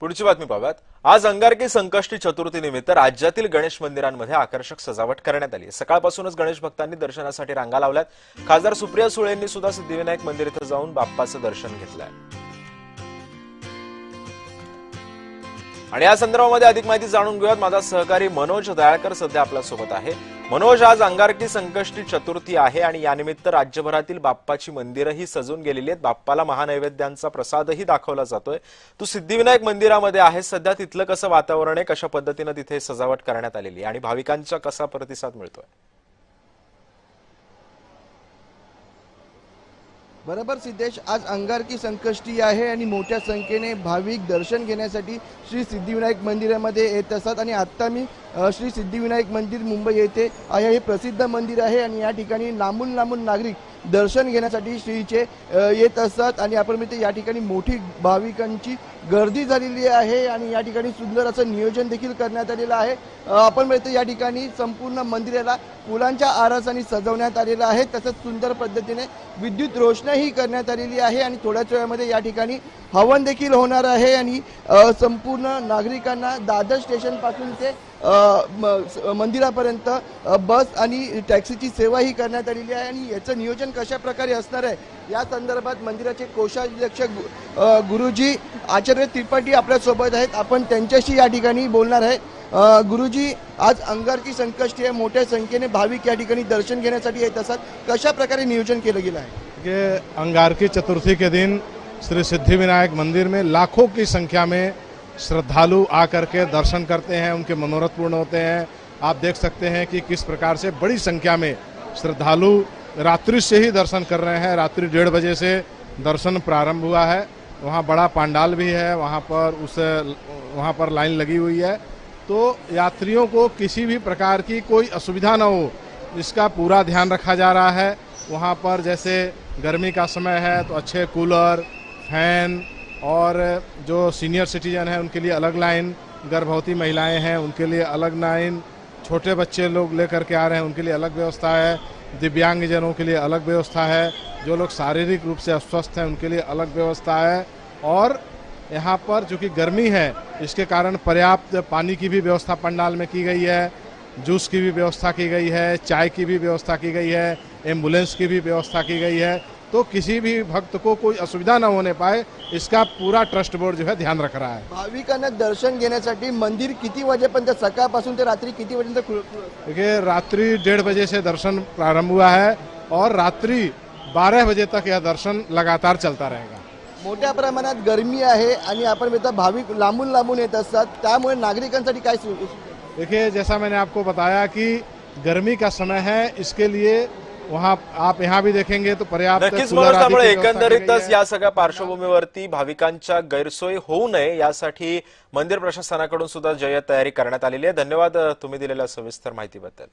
पुढची बातमी पाहूयात। आज अंगारकी संकष्टी चतुर्थी निमित्त राज्यातील गणेश मंदिरांमध्ये आकर्षक सजावट करण्यात आली। सकाळपासूनच गणेश भक्तांनी दर्शनासाठी रांगा लावल्यात। खासदार सुप्रिया सुळे यांनी सुद्धा सिद्धिविनायक मंदिर इथं जाऊन बाप्पाचं दर्शन घेतलंय। आणि या संदर्भामध्ये अधिक माहिती जाणून घेऊयात। माझा सहकारी मनोज दयाळकर सध्या आपल्या सोबत आहे। मनोज, आज अंगारकी संकष्टी चतुर्थी आहे आणि यानिमित्त राज्यभरातील बाप्पाची मंदिरही सजून गेलेली आहेत। बाप्पाला महानैवेद्यांचा प्रसादही दाखवला जातोय। तू सिद्धिविनायक मंदिरामध्ये आहे, सध्या तिथलं कसं वातावरण आहे, कशा पद्धतीने तिथे सजावट करण्यात आलेली आणि भाविकांचा कसा प्रतिसाद मिळतोय? बरोबर सिद्धेश, आज अंगारकी संकष्टी आहे आणि मोठ्या संख्येने भाविक दर्शन घेण्यासाठी श्री सिद्धिविनायक मंदिरामध्ये येत असतात। आणि आत्ता मी श्री सिद्धिविनायक मंदिर मुंबई येथे आहे। हे प्रसिद्ध मंदिर आहे आणि या ठिकाणी लांबून लांबून नागरिक दर्शन घेण्यासाठी श्रीचे येत असतात। आणि आपण मिळते या ठिकाणी मोठी भाविकांची गर्दी झालेली आहे आणि या ठिकाणी सुंदर असं नियोजन देखील करण्यात आलेलं आहे। आपण मिळते या ठिकाणी संपूर्ण मंदिराला फुलांच्या आरासाने सजवण्यात आलेलं आहे। तसंच सुंदर पद्धतीने विद्युत रोषणाई करण्यात आलेली आहे आणि थोड्याच वेळामध्ये या ठिकाणी हवन देखील होणार आहे। आणि संपूर्ण नागरिकांना दादर स्टेशन पासून ते मंदिरापर्यंत बस आणि टॅक्सीची सेवाही करण्यात आलेली आहे। आणि याचं नियोजन कशा प्रकारे असणार आहे या संदर्भात मंदिराचे कोषाध्यक्ष गुरुजी आचार्य त्रिपाठी आपल्या सोबत आहेत। आपण त्यांच्याशी या ठिकाणी बोलणार आहे। गुरुजी, आज अंगारकी संकष्टी आहे, मोठ्या संख्येने भाविक या ठिकाणी दर्शन घेण्यासाठी येत असतात, कशा प्रकारे नियोजन केलं गेलं आहे? कि अंगारकी चतुर्थी के दिन श्री सिद्धिविनायक मंदिर में लाखों की संख्या में श्रद्धालु आकर के दर्शन करते हैं, उनके मनोरथ पूर्ण होते हैं। आप देख सकते हैं कि किस प्रकार से बड़ी संख्या में श्रद्धालु रात्रि से ही दर्शन कर रहे हैं। रात्रि 1:30 बजे से दर्शन प्रारंभ हुआ है। वहाँ बड़ा पंडाल भी है, वहाँ पर लाइन लगी हुई है। तो यात्रियों को किसी भी प्रकार की कोई असुविधा न हो, इसका पूरा ध्यान रखा जा रहा है। वहाँ पर जैसे गर्मी का समय है तो अच्छे कूलर, फैन, और जो सीनियर सिटीजन हैं उनके लिए अलग लाइन, गर्भवती महिलाएं हैं उनके लिए अलग लाइन, छोटे बच्चे लोग लेकर के आ रहे हैं उनके लिए अलग व्यवस्था है, दिव्यांगजनों के लिए अलग व्यवस्था है, जो लोग शारीरिक रूप से अस्वस्थ हैं उनके लिए अलग व्यवस्था है। और यहाँ पर चूँकि गर्मी है इसके कारण पर्याप्त पानी की भी व्यवस्था पंडाल में की गई है, जूस की भी व्यवस्था की गई है, चाय की भी व्यवस्था की गई है, एम्बुलेंस की भी व्यवस्था की गई है। तो किसी भी भक्त को कोई असुविधा न होने पाए इसका पूरा ट्रस्ट बोर्ड जो है ध्यान रख रहा है। भाविकांना दर्शन घेण्यासाठी मंदिर किती वाजेपर्यंत, सकाळपासून ते रात्री किती वाजेपर्यंत? देखिए, रात्रि 1:30 बजे से दर्शन प्रारंभ हुआ है और रात्रि 12 बजे तक यह दर्शन लगातार चलता रहेगा। मोठ्या प्रमाणात गरमी आहे आणि आपण मिळता भाविक लांबून लांबून येत असतात, त्यामुळे नागरिकांसाठी काय? देखिए, जैसा मैंने आपको बताया कि गर्मी का समय है, इसके लिए वहाँ आप यहाँ भी देखेंगे तो पर्याप्त नक्कीच मनोज, त्यामुळे एकंदरीतच या सगळ्या पार्श्वभूमीवरती भाविकांच्या गैरसोय होऊ नये यासाठी मंदिर प्रशासनाकडून सुद्धा जय्यत तयारी करण्यात आलेली आहे। धन्यवाद तुम्ही दिलेल्या सविस्तर माहितीबद्दल।